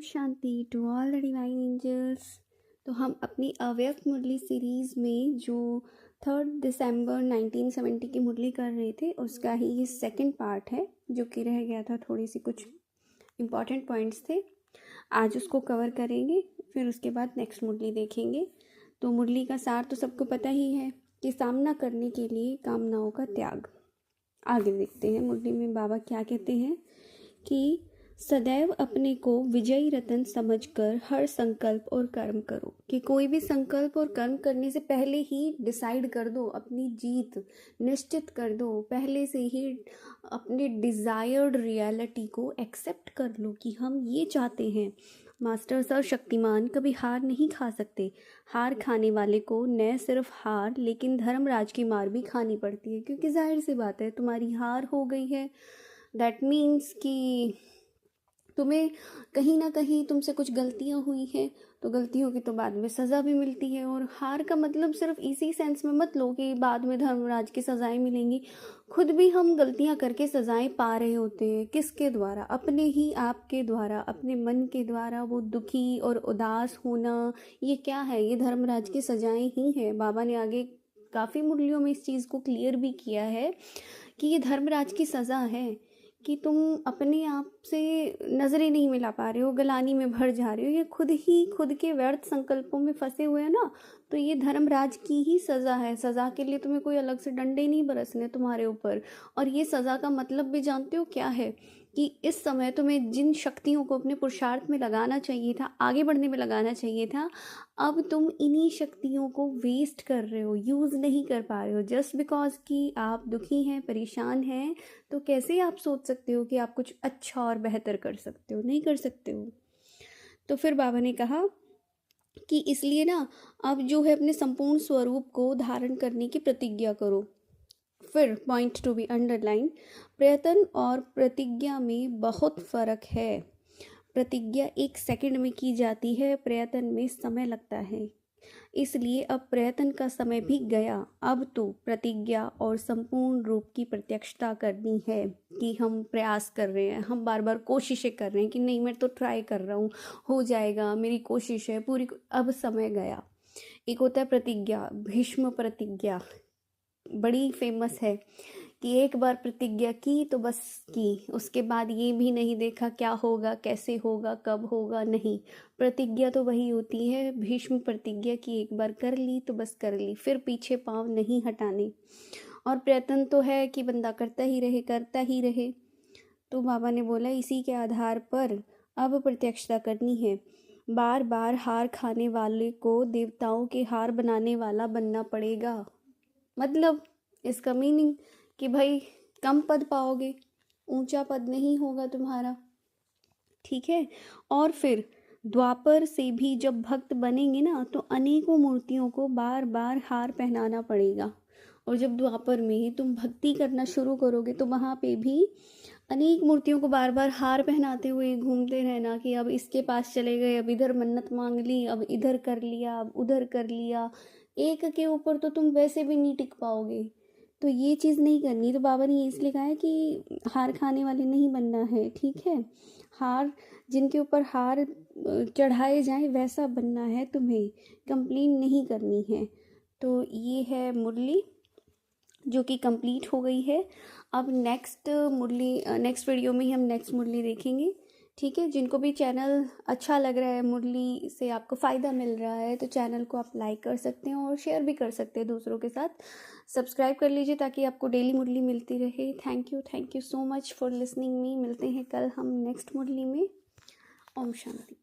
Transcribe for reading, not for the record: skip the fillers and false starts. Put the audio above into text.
Shanti to all the divine angels. तो हम अपनी अव्यक्त मुरली सीरीज़ में जो 3 दिसंबर 1970 की मुरली कर रहे थे उसका ही ये सेकंड पार्ट है, जो कि रह गया था। थोड़ी सी कुछ इम्पॉर्टेंट पॉइंट्स थे, आज उसको कवर करेंगे, फिर उसके बाद नेक्स्ट मुरली देखेंगे। तो मुरली का सार तो सबको पता ही है कि सामना करने के लिए कामनाओं का त्याग। आगे देखते हैं मुरली में बाबा क्या कहते हैं कि सदैव अपने को विजयी रतन समझकर हर संकल्प और कर्म करो। कि कोई भी संकल्प और कर्म करने से पहले ही डिसाइड कर दो, अपनी जीत निश्चित कर दो, पहले से ही अपने डिज़ायर्ड रियलिटी को एक्सेप्ट कर लो कि हम ये चाहते हैं। मास्टर सर्वशक्तिमान कभी हार नहीं खा सकते। हार खाने वाले को न सिर्फ हार लेकिन धर्मराज की मार भी खानी पड़ती है, क्योंकि जाहिर सी बात है तुम्हारी हार हो गई है। दैट मीन्स कि तुम्हें कहीं ना कहीं तुमसे कुछ गलतियां हुई हैं, तो गलतियों की तो बाद में सज़ा भी मिलती है। और हार का मतलब सिर्फ इसी सेंस में मत लो कि बाद में धर्मराज की सज़ाएं मिलेंगी। खुद भी हम गलतियां करके सज़ाएं पा रहे होते हैं। किसके द्वारा? अपने ही आप के द्वारा, अपने मन के द्वारा। वो दुखी और उदास होना, ये क्या है? ये धर्मराज की सज़ाएं ही है। बाबा ने आगे काफ़ी मुरलियों में इस चीज़ को क्लियर भी किया है कि ये धर्मराज की सज़ा है कि तुम अपने आप से नज़रें नहीं मिला पा रहे हो, गलानी में भर जा रहे हो, ये खुद ही खुद के व्यर्थ संकल्पों में फंसे हुए हैं ना। तो ये धर्मराज की ही सज़ा है। सज़ा के लिए तुम्हें कोई अलग से डंडे नहीं बरसने तुम्हारे ऊपर। और ये सज़ा का मतलब भी जानते हो क्या है? कि इस समय तुम्हें जिन शक्तियों को अपने पुरुषार्थ में लगाना चाहिए था, आगे बढ़ने में लगाना चाहिए था, अब तुम इन्हीं शक्तियों को वेस्ट कर रहे हो, यूज़ नहीं कर पा रहे हो। जस्ट बिकॉज कि आप दुखी हैं, परेशान हैं, तो कैसे आप सोच सकते हो कि आप कुछ अच्छा और बेहतर कर सकते हो? नहीं कर सकते हो। तो फिर बाबा ने कहा कि इसलिए ना अब जो है अपने संपूर्ण स्वरूप को धारण करने की प्रतिज्ञा करो। फिर पॉइंट टू बी अंडरलाइन, प्रयत्न और प्रतिज्ञा में बहुत फ़र्क है। प्रतिज्ञा 1 सेकंड में की जाती है, प्रयत्न में समय लगता है। इसलिए अब प्रयत्न का समय भी गया। अब तो प्रतिज्ञा और संपूर्ण रूप की प्रत्यक्षता करनी है कि हम प्रयास कर रहे हैं, हम बार बार कोशिशें कर रहे हैं कि नहीं मैं तो ट्राई कर रहा हूँ, हो जाएगा, मेरी कोशिश है पूरी। अब समय गया। एक होता है प्रतिज्ञा, भीष्म प्रतिज्ञा, बड़ी फेमस है कि एक बार प्रतिज्ञा की तो बस की, उसके बाद ये भी नहीं देखा क्या होगा, कैसे होगा, कब होगा। नहीं, प्रतिज्ञा तो वही होती है भीष्म प्रतिज्ञा की, एक बार कर ली तो बस कर ली, फिर पीछे पाँव नहीं हटाने। और प्रयत्न तो है कि बंदा करता ही रहे, करता ही रहे। तो बाबा ने बोला इसी के आधार पर अब प्रत्यक्षता करनी है। बार बार हार खाने वाले को देवताओं के हार बनाने वाला बनना पड़ेगा। मतलब इसका मीनिंग कि भाई कम पद पाओगे, ऊंचा पद नहीं होगा तुम्हारा, ठीक है। और फिर द्वापर से भी जब भक्त बनेंगे ना, तो अनेकों मूर्तियों को बार बार हार पहनाना पड़ेगा। और जब द्वापर में ही तुम भक्ति करना शुरू करोगे तो वहाँ पे भी अनेक मूर्तियों को बार बार हार पहनाते हुए घूमते रहना कि अब इसके पास चले गए, अब इधर मन्नत मांग ली, अब इधर कर लिया, अब उधर कर लिया। एक के ऊपर तो तुम वैसे भी नहीं टिक पाओगे, तो ये चीज़ नहीं करनी। तो बाबा ने इसलिए कहा है कि हार खाने वाले नहीं बनना है, ठीक है। हार जिनके ऊपर हार चढ़ाए जाएं वैसा बनना है तुम्हें, कंप्लेन नहीं करनी है। तो ये है मुरली जो कि कंप्लीट हो गई है। अब नेक्स्ट वीडियो में ही हम नेक्स्ट मुरली देखेंगे, ठीक है। जिनको भी चैनल अच्छा लग रहा है, मुरली से आपको फ़ायदा मिल रहा है, तो चैनल को आप लाइक कर सकते हैं और शेयर भी कर सकते हैं दूसरों के साथ। सब्सक्राइब कर लीजिए ताकि आपको डेली मुरली मिलती रहे। Thank you so much for listening me. मिलते हैं कल हम नेक्स्ट मुरली में। ओम शांति।